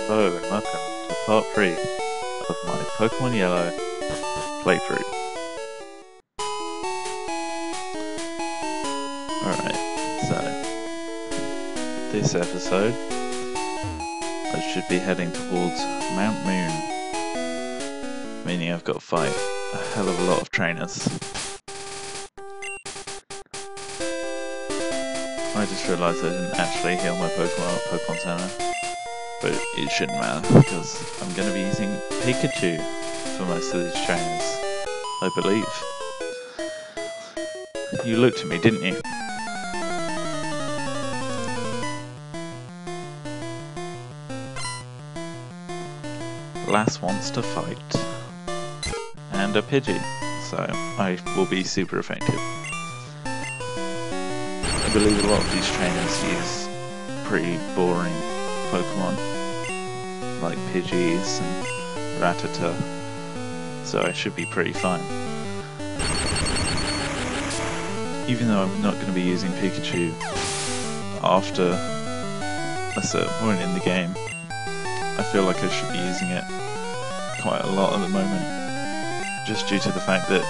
Hello and welcome to part 3 of my Pokemon Yellow playthrough. Alright, so this episode I should be heading towards Mount Moon, meaning I've got to fight a hell of a lot of trainers. I just realised I didn't actually heal my Pokemon at Pokemon Center. But it shouldn't matter, because I'm going to be using Pikachu for most of these trainers, I believe. You looked at me, didn't you? Lass wants to fight. And a Pidgey, so I will be super effective. I believe a lot of these trainers use pretty boring Pokemon, like Pidgeys and Rattata, so I should be pretty fine. Even though I'm not going to be using Pikachu after a certain point in the game, I feel like I should be using it quite a lot at the moment, just due to the fact that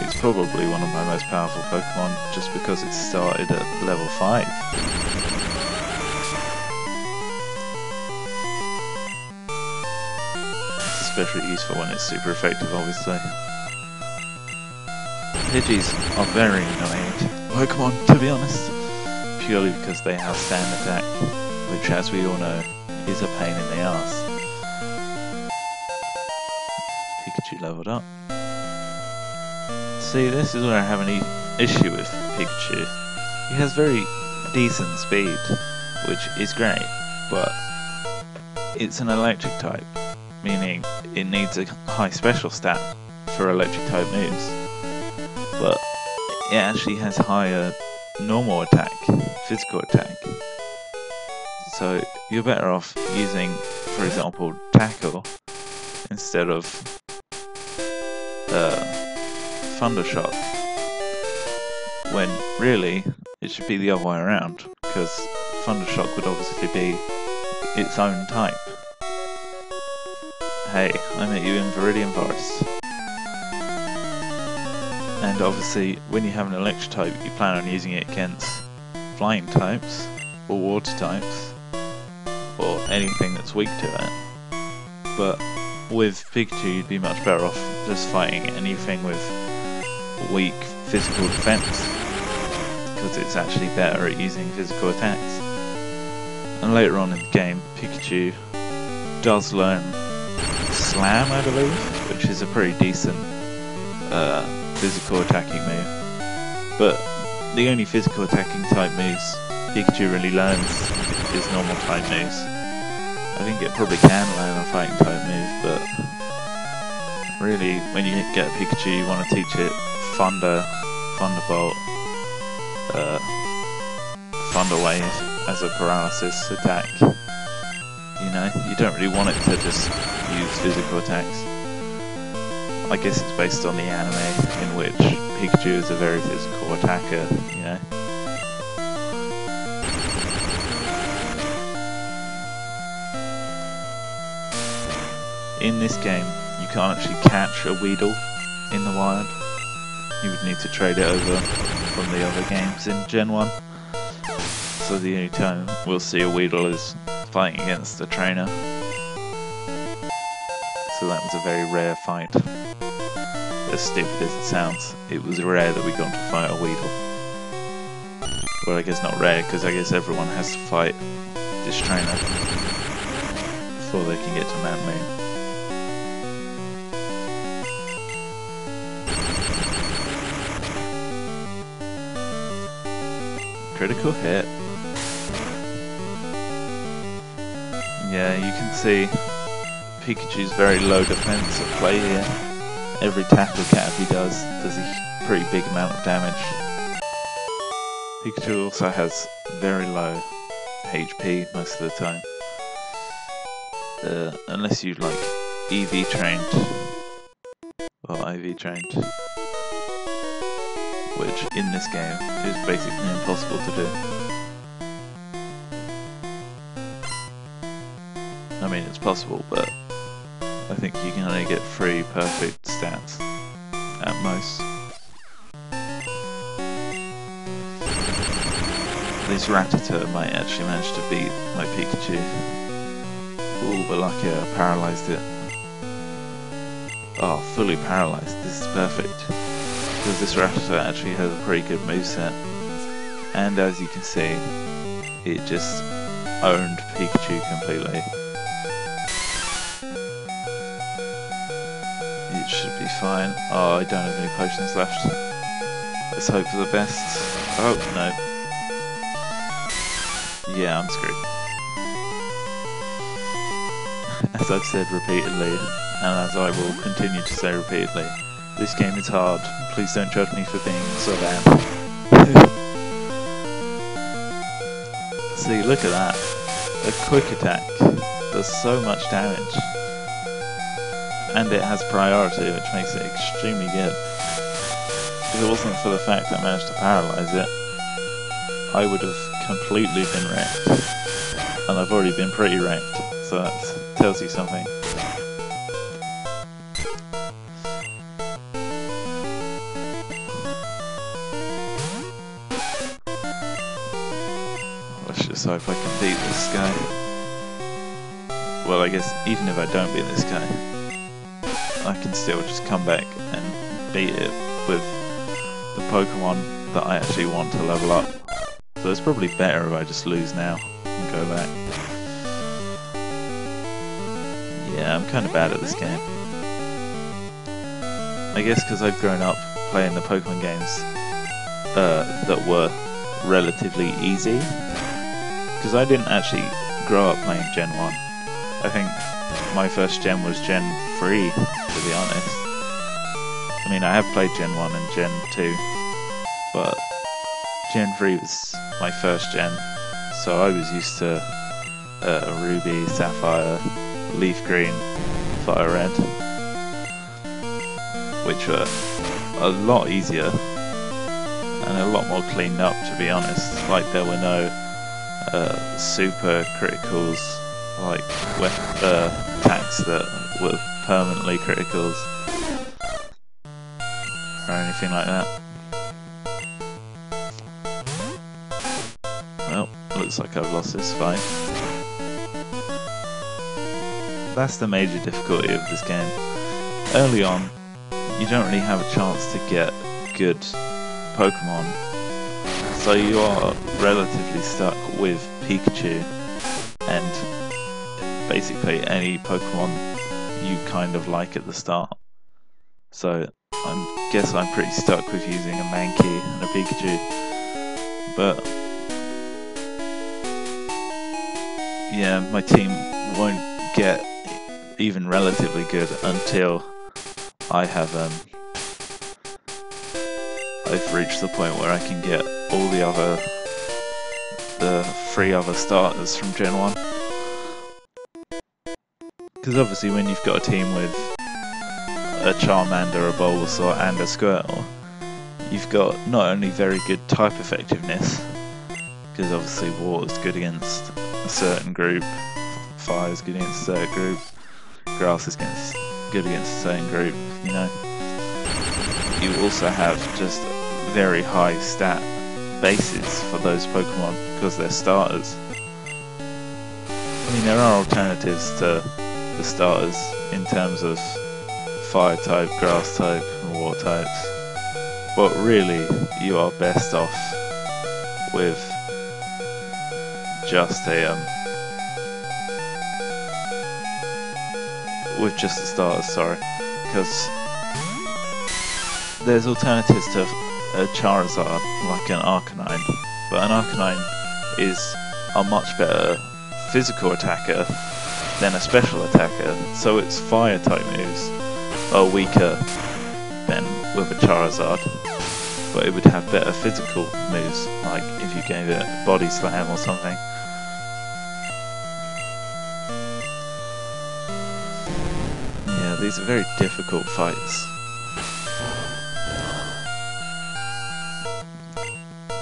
it's probably one of my most powerful Pokemon, just because it started at level 5. Especially useful when it's super effective, obviously. Pidgeys are very annoying Pokemon, to be honest, purely because they have stand attack, which, as we all know, is a pain in the arse. Pikachu leveled up. See, this is where I have an issue with Pikachu. He has very decent speed, which is great, but it's an electric type, meaning it needs a high special stat for electric type moves, but it actually has higher normal attack, physical attack, so you're better off using, for example, Tackle instead of Thundershock, when really it should be the other way around, because Thundershock would obviously be its own type. Hey, I met you in Viridian Forest. And obviously, when you have an electric type, you plan on using it against flying types, or water types, or anything that's weak to it. But with Pikachu, you'd be much better off just fighting anything with weak physical defense, because it's actually better at using physical attacks. And later on in the game, Pikachu does learn Slam, I believe, which is a pretty decent physical attacking move. But the only physical attacking type moves Pikachu really learns is normal type moves. I think it probably can learn a fighting type move, but really, when you get a Pikachu, you want to teach it Thunder, Thunderbolt, Thunder Wave as a paralysis attack. You know, you don't really want it to just use physical attacks. I guess it's based on the anime, in which Pikachu is a very physical attacker, you know. In this game, you can't actually catch a Weedle in the wild. You would need to trade it over from the other games in Gen 1. So the only time we'll see a Weedle is fighting against a trainer. So that was a very rare fight. As stupid as it sounds, it was rare that we got to fight a Weedle. Well, I guess not rare, because I guess everyone has to fight this trainer before they can get to Mount Moon. Critical hit. Yeah, you can see Pikachu's very low defense at play here. Every tackle cat he does a pretty big amount of damage. Pikachu also has very low HP most of the time. Unless you like EV trained or IV trained, which in this game is basically impossible to do. I mean, it's possible, but I think you can only get 3 perfect stats at most. This Rattata might actually manage to beat my Pikachu. Ooh, but lucky I paralysed it. Oh, fully paralysed. This is perfect. Because this Rattata actually has a pretty good moveset. And as you can see, it just owned Pikachu completely. It should be fine. Oh, I don't have any potions left. Let's hope for the best. Oh, no. Yeah, I'm screwed. As I've said repeatedly, and as I will continue to say repeatedly, this game is hard. Please don't judge me for being so bad. See, look at that. A quick attack does so much damage. And it has priority, which makes it extremely good. If it wasn't for the fact I managed to paralyze it, I would have completely been wrecked. And I've already been pretty wrecked, so that tells you something. Let's just hope I can beat this guy. Well, I guess even if I don't beat this guy, I can still just come back and beat it with the Pokemon that I actually want to level up. So it's probably better if I just lose now and go back. Yeah, I'm kind of bad at this game. I guess because I've grown up playing the Pokemon games that were relatively easy. Because I didn't actually grow up playing Gen 1. I think my first gen was Gen 3, to be honest. I mean, I have played Gen 1 and Gen 2, but Gen 3 was my first gen, so I was used to Ruby, Sapphire, Leaf Green, Fire Red, which were a lot easier and a lot more cleaned up, to be honest. Like, there were no super criticals, like attacks that were permanently criticals or anything like that. Well, looks like I've lost this fight. That's the major difficulty of this game. Early on, you don't really have a chance to get good Pokemon, so you are relatively stuck with Pikachu and basically any Pokemon you kind of like at the start. So I guess I'm pretty stuck with using a Mankey and a Pikachu, but yeah, my team won't get even relatively good until I have I've reached the point where I can get all the 3 other starters from Gen 1. Because obviously when you've got a team with a Charmander, a Bulbasaur and a Squirtle, you've got not only very good type effectiveness, because obviously Water's good against a certain group, Fire's good against a certain group, Grass is good against a certain group, you know. You also have just very high stat bases for those Pokemon because they're starters. I mean, there are alternatives to the starters in terms of Fire type, Grass type, and Water types, but really you are best off with just a with just the starters, sorry, because there's alternatives to a Charizard, like an Arcanine, but an Arcanine is a much better physical attacker than a special attacker, so its fire type moves are weaker than with a Charizard, but it would have better physical moves, like if you gave it a Body Slam or something. Yeah, these are very difficult fights.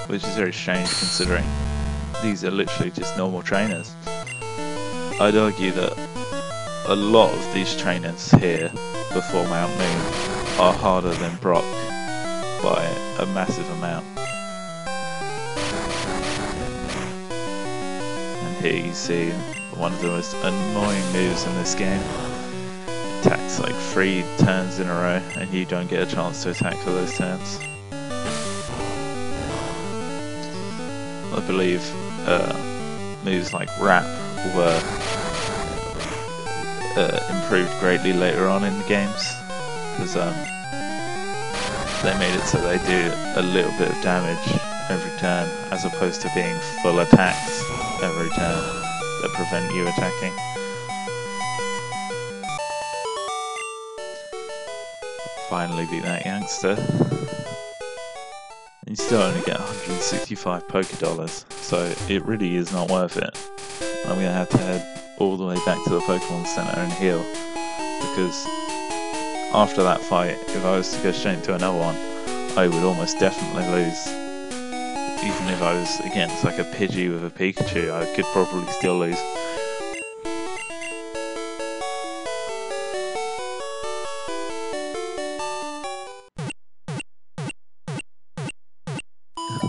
Which is very strange considering these are literally just normal trainers. I'd argue that a lot of these trainers here before Mount Moon are harder than Brock by a massive amount. And here you see one of the most annoying moves in this game. It attacks like 3 turns in a row and you don't get a chance to attack for those turns. I believe moves like Wrap were improved greatly later on in the games, because they made it so they do a little bit of damage every turn as opposed to being full attacks every turn that prevent you attacking. Finally beat that youngster. You still only get 165 Poké Dollars, so it really is not worth it. I'm going to have to head all the way back to the Pokemon Center and heal, because after that fight, if I was to go straight into another one, I would almost definitely lose. Even if I was against like a Pidgey with a Pikachu, I could probably still lose.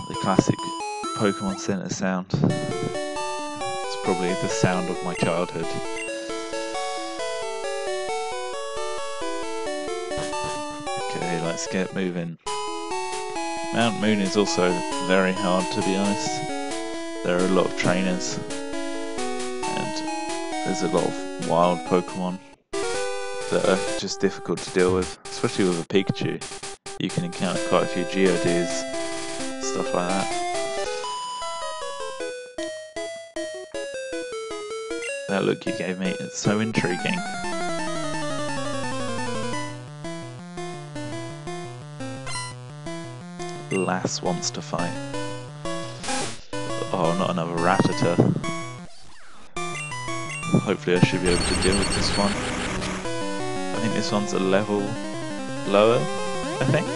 The classic Pokemon Center sound. It's probably the sound of my childhood. Okay, let's get moving. Mount Moon is also very hard, to be honest. There are a lot of trainers, and there's a lot of wild Pokemon that are just difficult to deal with, especially with a Pikachu. You can encounter quite a few Geodudes, stuff like that. That look you gave me, it's so intriguing. Lass wants to fight. Oh, not another Rattata. Hopefully I should be able to deal with this one. I think this one's a level lower, I think.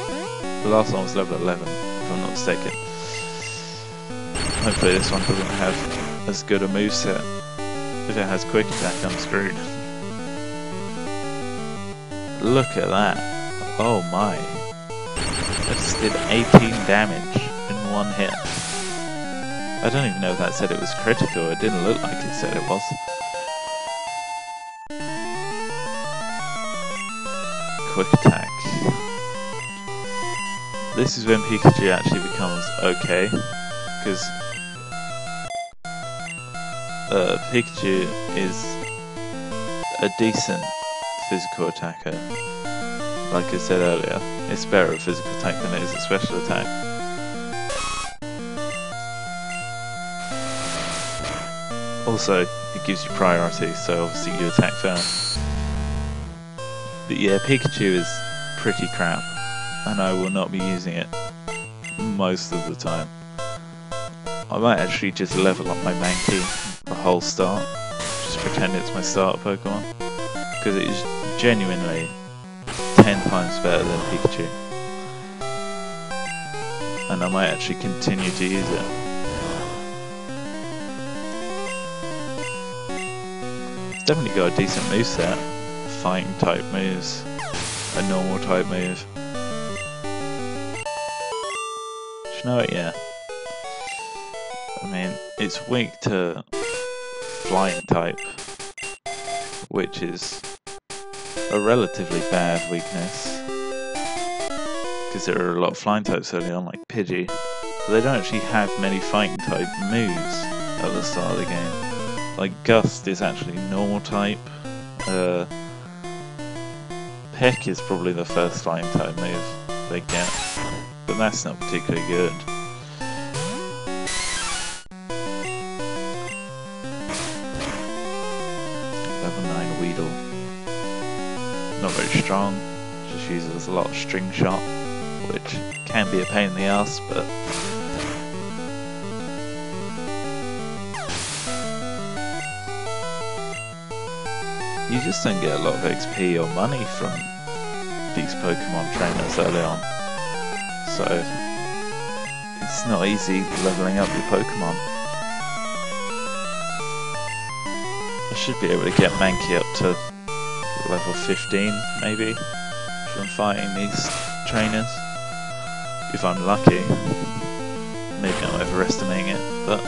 The last one was level 11, if I'm not mistaken. Hopefully this one doesn't have as good a moveset. If it has Quick Attack, I'm screwed. Look at that. Oh my. That just did 18 damage in one hit. I don't even know if that said it was critical. It didn't look like it said it was. Quick Attack. This is when Pikachu actually becomes okay, because Pikachu is a decent physical attacker. Like I said earlier, it's better at physical attack than it is at special attack. Also, it gives you priority, so obviously you attack first. But yeah, Pikachu is pretty crap, and I will not be using it most of the time. I might actually just level up my Mankey the whole start, just pretend it's my starter Pokemon, because it is genuinely 10 times better than Pikachu. And I might actually continue to use it. It's definitely got a decent moveset. Fighting type moves, a normal type move. Do you know what, yeah. I mean, it's weak to flying type, which is a relatively bad weakness, because there are a lot of flying types early on, like Pidgey, but they don't actually have many fighting type moves at the start of the game. Like Gust is actually normal type, Peck is probably the first flying type move they get, but that's not particularly good. Level 9 Weedle. Not very strong, just uses a lot of String Shot, which can be a pain in the ass, but you just don't get a lot of XP or money from these Pokemon trainers early on, so it's not easy leveling up your Pokemon. I should be able to get Mankey up to level 15, maybe, from fighting these trainers. If I'm lucky. Maybe I'm overestimating it, but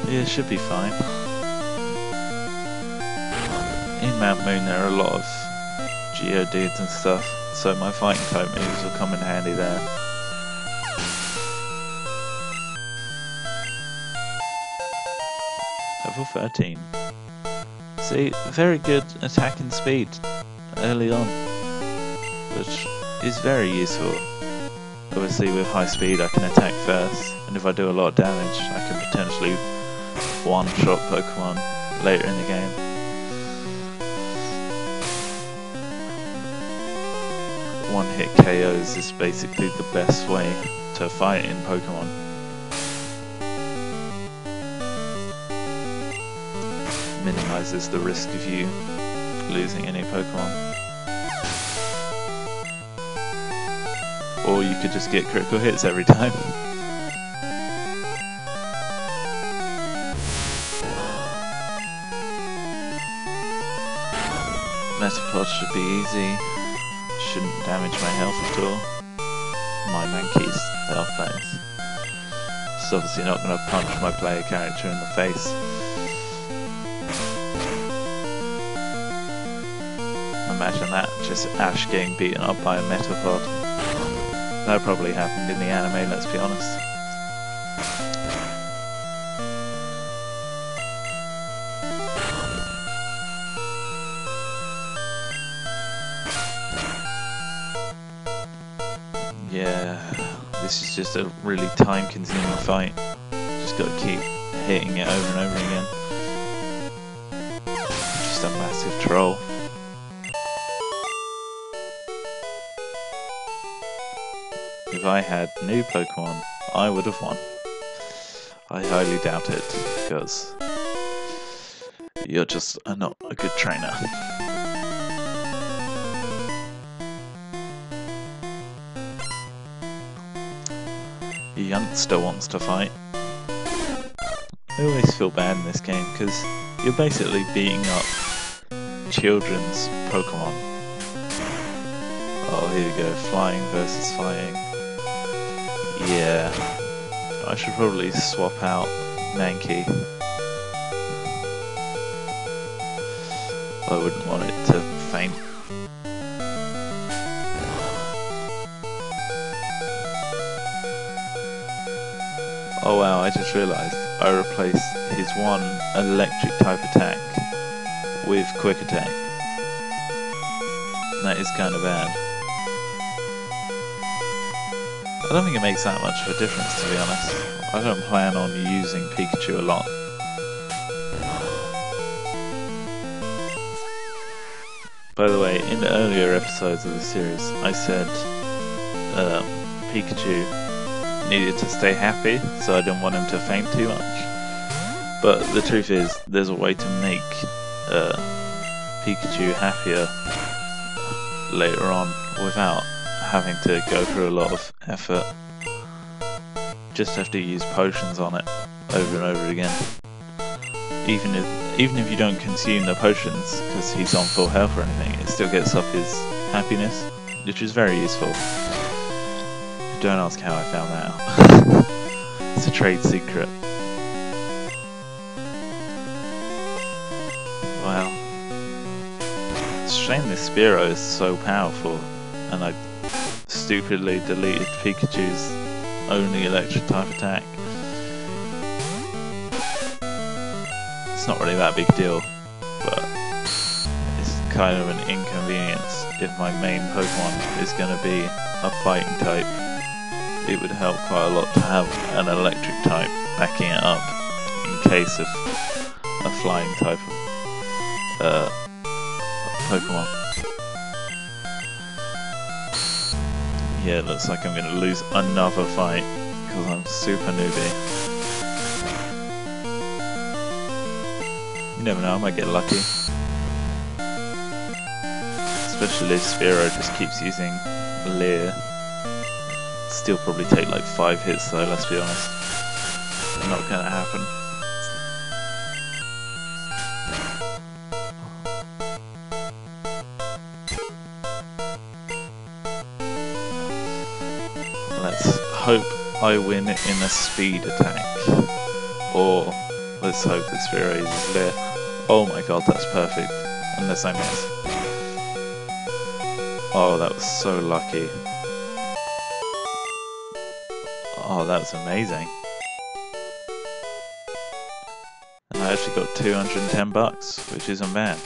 yeah, it should be fine. In Mount Moon there are a lot of Geodudes and stuff, so my fighting type moves will come in handy there. Level 13. See, very good attack and speed early on, which is very useful. Obviously with high speed I can attack first, and if I do a lot of damage I can potentially one-shot Pokemon later in the game. One-hit KOs is basically the best way to fight in Pokemon. Minimizes the risk of you losing any Pokemon. Or you could just get critical hits every time. Metapod should be easy. Shouldn't damage my health at all. My Mankey's health base. It's obviously not going to punch my player character in the face. Imagine that, just Ash getting beaten up by a Metapod. That probably happened in the anime, let's be honest. Yeah, this is just a really time-consuming fight. Just gotta keep hitting it over and over again. Just a massive troll. If I had new Pokemon, I would have won. I highly doubt it, because you're just not a good trainer. A youngster wants to fight. I always feel bad in this game, because you're basically beating up children's Pokemon. Oh, here we go, flying versus fighting. Yeah, I should probably swap out Mankey. I wouldn't want it to faint. Oh wow, I just realised I replaced his one electric type attack with quick attack. That is kind of bad. I don't think it makes that much of a difference, to be honest. I don't plan on using Pikachu a lot. By the way, in the earlier episodes of the series, I said Pikachu needed to stay happy, so I didn't want him to faint too much. But the truth is, there's a way to make Pikachu happier later on without having to go through a lot of effort. Just have to use potions on it over and over again. Even if you don't consume the potions because he's on full health or anything, it still gets up his happiness, which is very useful. Don't ask how I found that out. It's a trade secret. Wow. It's a shame this Spearow is so powerful, and I stupidly deleted Pikachu's only electric type attack. It's not really that big deal, but it's kind of an inconvenience if my main Pokemon is going to be a fighting type. It would help quite a lot to have an electric type backing it up in case of a flying type of Pokemon. Yeah, it looks like I'm going to lose another fight because I'm super newbie. You never know, I might get lucky. Especially if Spearow just keeps using Leer. Still probably take like 5 hits though, let's be honest. Not gonna happen. let's hope I win in a speed attack. Or let's hope this Sphere is Leer. Oh my god, that's perfect. Unless I miss. Oh, that was so lucky. Oh, that was amazing. And I actually got 210 bucks, which isn't bad.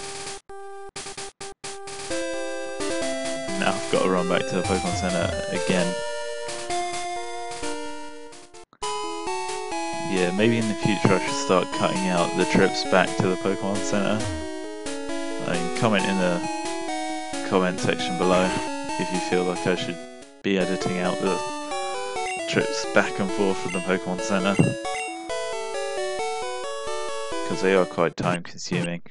Now I've got to run back to the Pokemon Center again. Yeah, maybe in the future I should start cutting out the trips back to the Pokemon Center. I mean, comment in the comment section below if you feel like I should be editing out the trips back and forth from the Pokemon Center. Because they are quite time consuming,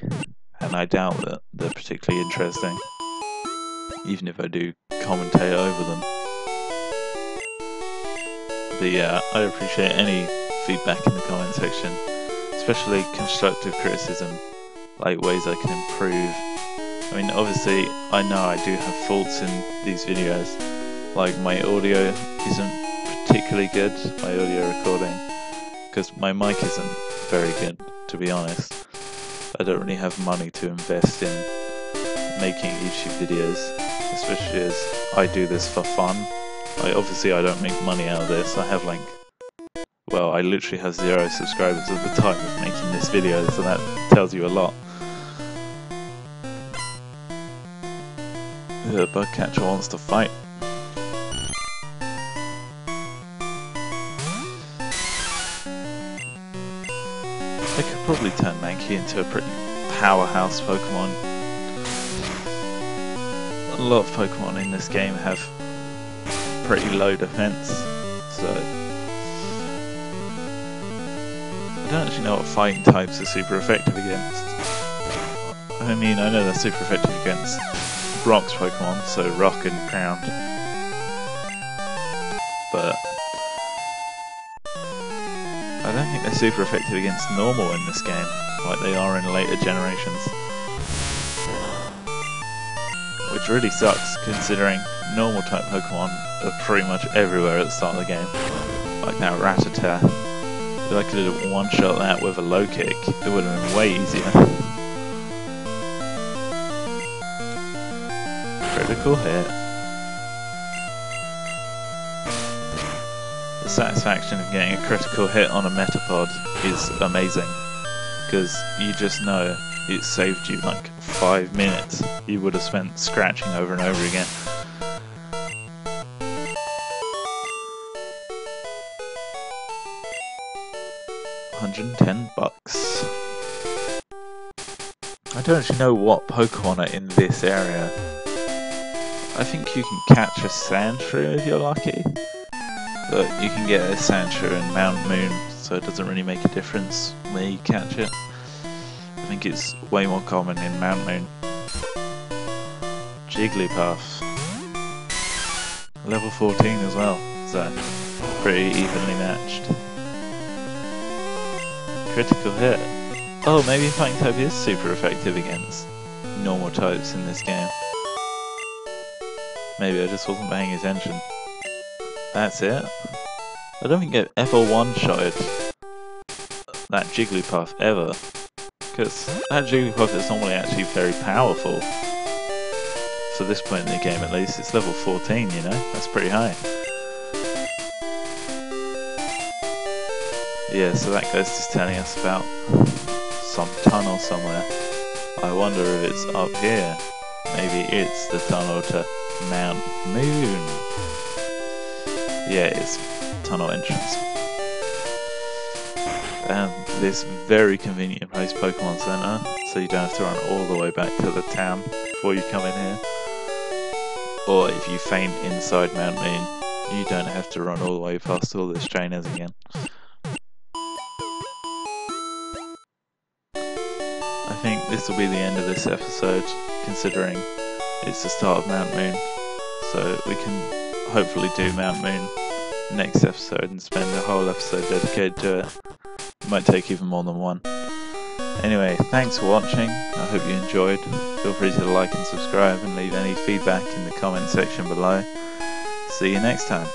and I doubt that they're particularly interesting, even if I do commentate over them. But yeah, I appreciate any feedback in the comment section, especially constructive criticism, like ways I can improve. I mean, obviously, I know I do have faults in these videos, like my audio isn't particularly good, my audio recording, because my mic isn't very good, to be honest. I don't really have money to invest in making YouTube videos, especially as I do this for fun. Obviously I don't make money out of this. I have well, I literally have 0 subscribers at the time of making this video, so that tells you a lot. The bug catcher wants to fight. I could probably turn Mankey into a pretty powerhouse Pokemon. A lot of Pokemon in this game have pretty low defense, so I don't actually know what fighting types are super effective against. I mean, I know they're super effective against Rock's Pokemon, so Rock and Ground, but I don't think they're super effective against normal in this game, like they are in later generations. Which really sucks, considering normal type Pokemon are pretty much everywhere at the start of the game. Like that Rattata. If I could have one-shot that with a low kick, it would have been way easier. Critical hit. The satisfaction of getting a critical hit on a Metapod is amazing, because you just know it saved you like 5 minutes you would have spent scratching over and over again. $110. I don't actually know what Pokemon are in this area. I think you can catch a Sandshrew if you're lucky, but you can get a Sandshrew in Mount Moon, so it doesn't really make a difference where you catch it. I think it's way more common in Mount Moon. Jigglypuff. Level 14 as well, so pretty evenly matched. Critical hit. Oh, maybe Fighting type is super effective against normal types in this game. Maybe I just wasn't paying attention. That's it? I don't think I've ever one-shotted that Jigglypuff ever, because that Jigglypuff is normally actually very powerful. For this point in the game at least, it's level 14, you know? That's pretty high. Yeah, so that guy's just telling us about some tunnel somewhere. I wonder if it's up here. Maybe it's the tunnel to Mount Moon. Yeah, it's tunnel entrance. And this very convenient place, Pokemon Center, so you don't have to run all the way back to the town before you come in here. Or if you faint inside Mount Moon, you don't have to run all the way past all the trainers again. I think this will be the end of this episode, considering it's the start of Mount Moon. So we can hopefully do Mount Moon next episode and spend a whole episode dedicated to it. It might take even more than one. Anyway, thanks for watching. I hope you enjoyed. Feel free to like and subscribe and leave any feedback in the comment section below. See you next time.